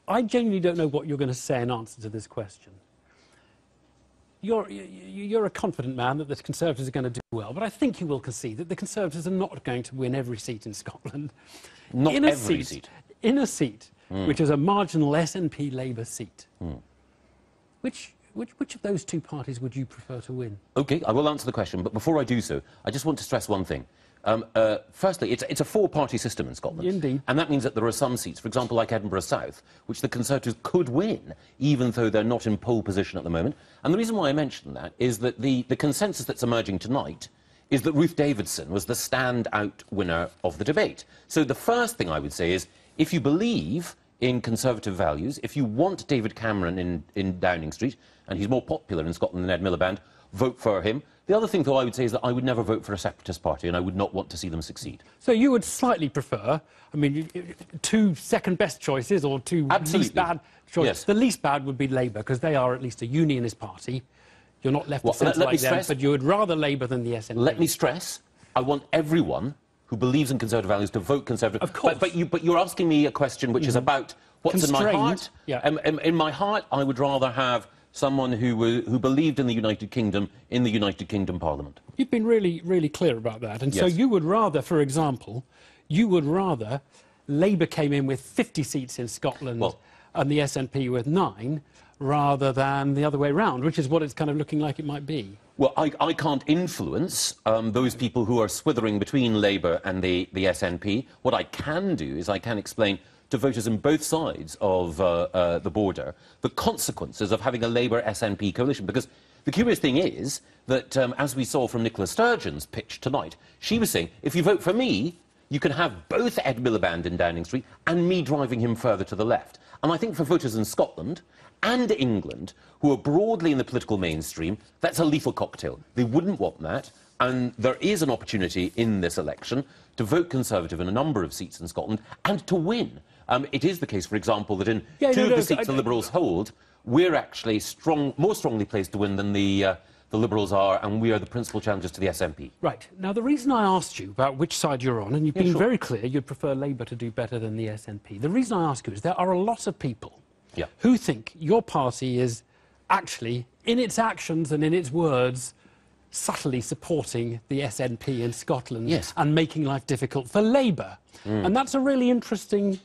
I genuinely don't know what you're going to say in answer to this question. You're a confident man that the Conservatives are going to do well, but I think you will concede that the Conservatives are not going to win every seat in Scotland. Not every seat. In a seat, which is a marginal SNP Labour seat. Which of those two parties would you prefer to win? OK, I will answer the question, but before I do so, I just want to stress one thing. Firstly, it's a four-party system in Scotland. Indeed. And that means that there are some seats, for example, like Edinburgh South, which the Conservatives could win, even though they're not in pole position at the moment. And the reason why I mention that is that the consensus that's emerging tonight is that Ruth Davidson was the standout winner of the debate. So the first thing I would say is, if you believe in Conservative values, if you want David Cameron in Downing Street, and he's more popular in Scotland than Ed Miliband, vote for him. The other thing, though, I would say is that I would never vote for a separatist party, and I would not want to see them succeed. So you would slightly prefer, I mean, two second-best choices or two least bad choices? Yes. The least bad would be Labour, because they are at least a Unionist party. You're not left of centre like them, but you would rather Labour than the SNP. Let me stress, I want everyone who believes in Conservative values to vote Conservative. Of course. But you're asking me a question which is about what's in my heart. Yeah. In my heart, I would rather have someone who believed in the United Kingdom in the United Kingdom Parliament. You've been really, really clear about that. And yes. So you would rather, for example, Labour came in with 50 seats in Scotland and the SNP with 9, rather than the other way round, which is what it's kind of looking like it might be. Well, I can't influence those people who are swithering between Labour and the SNP. What I can do is I can explain to voters on both sides of the border the consequences of having a Labour-SNP coalition. Because the curious thing is that, as we saw from Nicola Sturgeon's pitch tonight, she was saying, if you vote for me, you can have both Ed Miliband in Downing Street and me driving him further to the left. And I think for voters in Scotland and England, who are broadly in the political mainstream, that's a lethal cocktail. They wouldn't want that. And there is an opportunity in this election to vote Conservative in a number of seats in Scotland and to win. It is the case, for example, that in two of the seats the Liberals hold, we're actually more strongly placed to win than the Liberals are, and we are the principal challengers to the SNP. Right. Now, the reason I asked you about which side you're on, and you've been very clear you'd prefer Labour to do better than the SNP. The reason I ask you is there are a lot of people who think your party is actually, in its actions and in its words, subtly supporting the SNP in Scotland and making life difficult for Labour. And that's a really interesting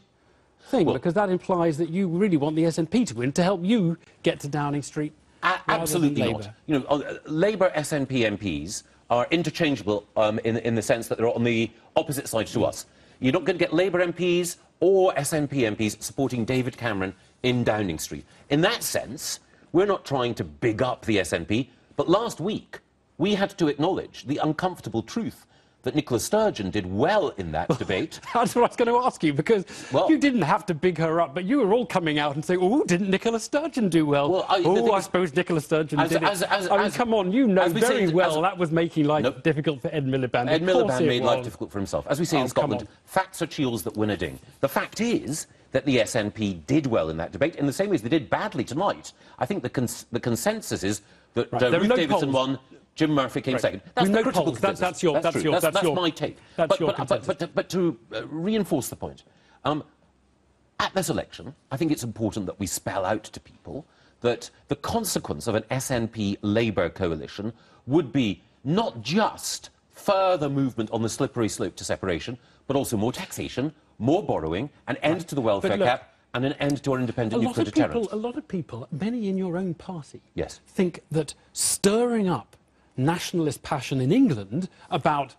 thing, because that implies that you really want the SNP to win to help you get to Downing Street. Absolutely not. You know, Labour SNP MPs are interchangeable in the sense that they're on the opposite side to us. You're not going to get Labour MPs or SNP MPs supporting David Cameron in Downing Street. In that sense, we're not trying to big up the SNP, but last week we had to acknowledge the uncomfortable truth that Nicola Sturgeon did well in that debate. That's what I was going to ask you, because you didn't have to big her up, but you were all coming out and saying, oh, didn't Nicola Sturgeon do well? I suppose Nicola Sturgeon did it. I mean, come on, you know very well that was making life difficult for Ed Miliband. Ed Miliband made life difficult for himself. As we say in Scotland, facts are shields that win a ding. The fact is that the SNP did well in that debate, in the same way as they did badly tonight. I think the consensus is that Ruth Davidson won, Jim Murphy came second. That's the critical consensus. That's my take. But to reinforce the point, at this election, I think it's important that we spell out to people that the consequence of an SNP-Labour coalition would be not just further movement on the slippery slope to separation, but also more taxation, more borrowing, an end to the welfare cap, and an end to our independent nuclear deterrent. A lot of people, many in your own party, yes, think that stirring up nationalist passion in England about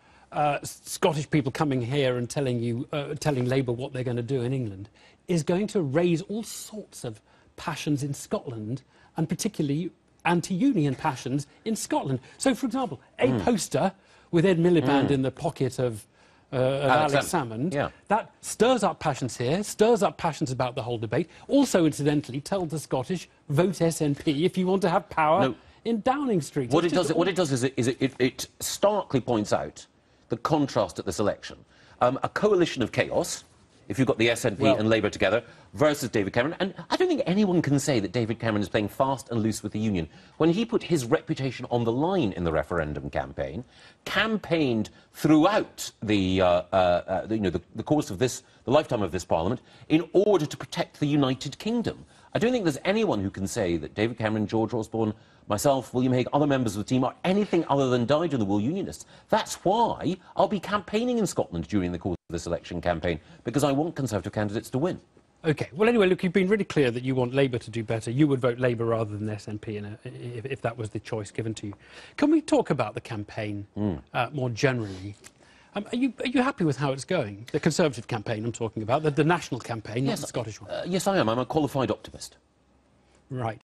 Scottish people coming here and telling Labour what they're going to do in England is going to raise all sorts of passions in Scotland, and particularly anti-union passions in Scotland. So, for example, a poster with Ed Miliband in the pocket of Alex Salmond, that stirs up passions here, stirs up passions about the whole debate. Also, incidentally, tell the Scottish, vote SNP if you want to have power in Downing Street. What it does is it starkly points out the contrast at this election. A coalition of chaos if you've got the SNP and Labour together versus David Cameron. And I don't think anyone can say that David Cameron is playing fast and loose with the Union. When he put his reputation on the line in the referendum campaign, campaigned throughout the course of the lifetime of this Parliament, in order to protect the United Kingdom. I don't think there's anyone who can say that David Cameron, George Osborne, myself, William Hague, other members of the team are anything other than dyed-in-the-wool Unionists. That's why I'll be campaigning in Scotland during the course of this election campaign, because I want Conservative candidates to win. OK. Well, anyway, look, you've been really clear that you want Labour to do better. You would vote Labour rather than SNP if that was the choice given to you. Can we talk about the campaign more generally? Are you happy with how it's going? The Conservative campaign I'm talking about, the national campaign, not the Scottish one. Yes, I am. I'm a qualified optimist. Right.